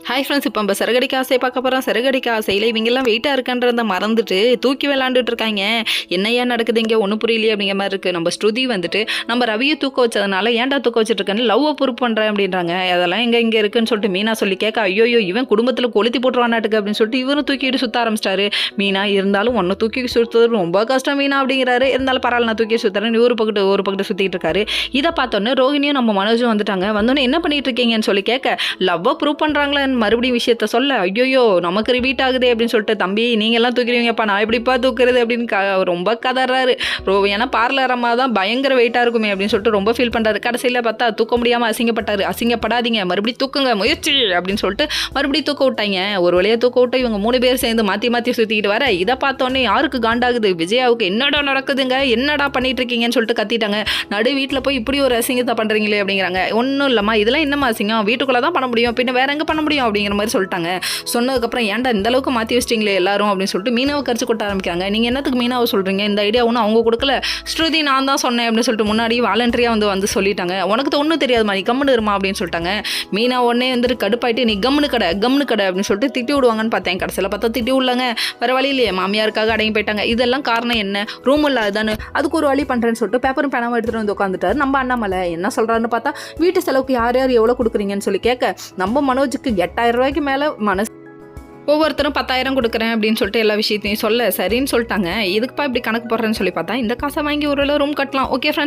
Hi friends, இப்போ நம்ம சிறகடிக்க ஆசை பார்க்க போகிறோம். சிறகடிக்க ஆசையில் இவங்கெல்லாம் வெயிட்டாக இருக்கின்றத மறந்துட்டு தூக்கி விளாண்டுட்டு இருக்காங்க. என்னையா நடக்குது இங்கே ஒன்றும் புரியலையே அப்படிங்கிற மாதிரி இருக்குது. நம்ம ஸ்ருதி வந்துட்டு நம்ம ரவியை தூக்க வச்சதுனால ஏன்டா தூக்க வச்சுட்டு இருக்கேன்னு லவ்வை ப்ரூவ் பண்ணுறேன் அப்படின்றாங்க. அதெல்லாம் இங்கே இருக்குன்னு சொல்லிட்டு மீனா சொல்லி கேட்க, ஐயோ இவன் குடும்பத்தில் கொளுத்தி போட்டுருவானாட்டுக்கு அப்படின்னு சொல்லிட்டு இவரும் தூக்கிட்டு சுற்ற ஆரம்பிச்சிட்டாரு. மீனா இருந்தாலும் ஒன்று தூக்கி சுற்றுறது ரொம்ப கஷ்டம் மீனா அப்படிங்கிறாரு. இருந்தாலும் பரவாயில்ல, நான் தூக்கி சுற்றுறேன், ஒரு பக்கத்து சுற்றிட்டு இருக்காரு. இதை பார்த்தோன்னே ரோஹிணியும் நம்ம மனோஜும் வந்துட்டாங்க. வந்தோன்னே என்ன பண்ணிட்டு இருக்கீங்கன்னு சொல்லி கேட்க, லவ்வை ப்ரூவ் பண்ணுறாங்களே மறுபடியும் விஷயத்த சொல்ல, ஐயோ நமக்கு ரிவீட் ஆகுது அப்படின்னு சொல்லிட்டு, தம்பி நீங்க எல்லாம் தூக்கிறீங்கப்பா, நான் எப்படிப்பா தூக்குறது அப்படின்னு ரொம்ப கதறாரு. ஏன்னா பார்லர் அம்மா தான் பயங்கர வெயிட்டா இருக்குமே அப்படின்னு சொல்லிட்டு ரொம்ப ஃபீல் பண்றாரு. கடைசியில் பார்த்தா தூக்க முடியாம அசிங்கப்பட்டாரு. அசிங்கப்படாதீங்க, மறுபடியும் தூக்குங்க முயற்சி அப்படின்னு சொல்லிட்டு மறுபடியும் தூக்க விட்டாங்க. ஒரு வழியா தூக்க விட்டு இவங்க 3 பேர் சேர்ந்து மாத்தி சுத்திக்கிட்டு வர, இதை பார்த்தோன்னே யாருக்கு காண்டாகுது, விஜயாவுக்கு. என்னடா நடக்குதுங்க, என்னடா பண்ணிட்டு இருக்கீங்கன்னு சொல்லிட்டு கத்திட்டாங்க. நடு வீட்டில் போய் இப்படி ஒரு அசிங்கத்தை பண்றீங்களே அப்படிங்கிறாங்க. ஒன்றும் இல்லம்மா, இதெல்லாம் என்னமா அசிங்கம், வீட்டுக்குள்ள தான் பண்ண முடியும், பின்ன வேற எங்க பண்ண முடியும் அப்படிங்கிற மாதிரி சொல்லிட்டாங்க. சொன்னதுக்கப்புறம் ஏன்டா இந்த அளவுக்கு மாற்றி வச்சிட்டிங்களே எல்லாரும் அப்படின்னு சொல்லிட்டு மீனாவை கரிச்சு கொட்ட ஆரம்பிக்கிறாங்க. நீங்கள் என்னத்துக்கு மீனாவை சொல்கிறீங்க, இந்த ஐடியா ஒன்றும் அவங்க கொடுக்கல, ஸ்ருதி நான் தான் சொன்னேன் அப்படின்னு சொல்லிட்டு முன்னாடி வாலண்டரியாக வந்து சொல்லிட்டாங்க. உனக்கு ஒன்றும் தெரியாதுமா, நீ கம்முன்னு இருமா அப்படின்னு சொல்லிட்டாங்க. மீனா உடனே வந்துட்டு கடுப்பாயிட்டு, நீ கம்முன்னு கடை அப்படின்னு சொல்லிட்டு திட்டி விடுவாங்கன்னு பார்த்தேன். கடைசியில் பார்த்தா திட்டி விடலாங்க. வேற வழி இல்லையே, மாமியாருக்காக அடங்கி போயிட்டாங்க. இதெல்லாம் காரணம் என்ன, ரூம் இல்லாதானு அதுக்கு ஒரு வழி பண்ணுறேன்னு சொல்லிட்டு பேப்பரும் பேனாவும் எடுத்துகிட்டு வந்து உட்காந்துட்டாரு. நம்ம அண்ணாமலை என்ன சொல்கிறாருன்னு பார்த்தா, வீட்டு செலவுக்கு யார் எவ்வளோ கொடுக்குறீங்கன்னு சொல்லி கேட்க, நம்ம மனோஜுக்கு 8000 ரூபாய்க்கு மேலே மனசு, ஒவ்வொருத்தரும் 10,000 கொடுக்குறேன் அப்படின்னு சொல்லிட்டு எல்லா விஷயத்தையும் சொல்ல சரின்னு சொல்லிட்டாங்க. இதுக்குப்பா இப்படி கணக்கு போடுறேன்னு சொல்லி பார்த்தா, இந்த காசை வாங்கி ஒரு ரூம் கட்டலாம். Okay friends.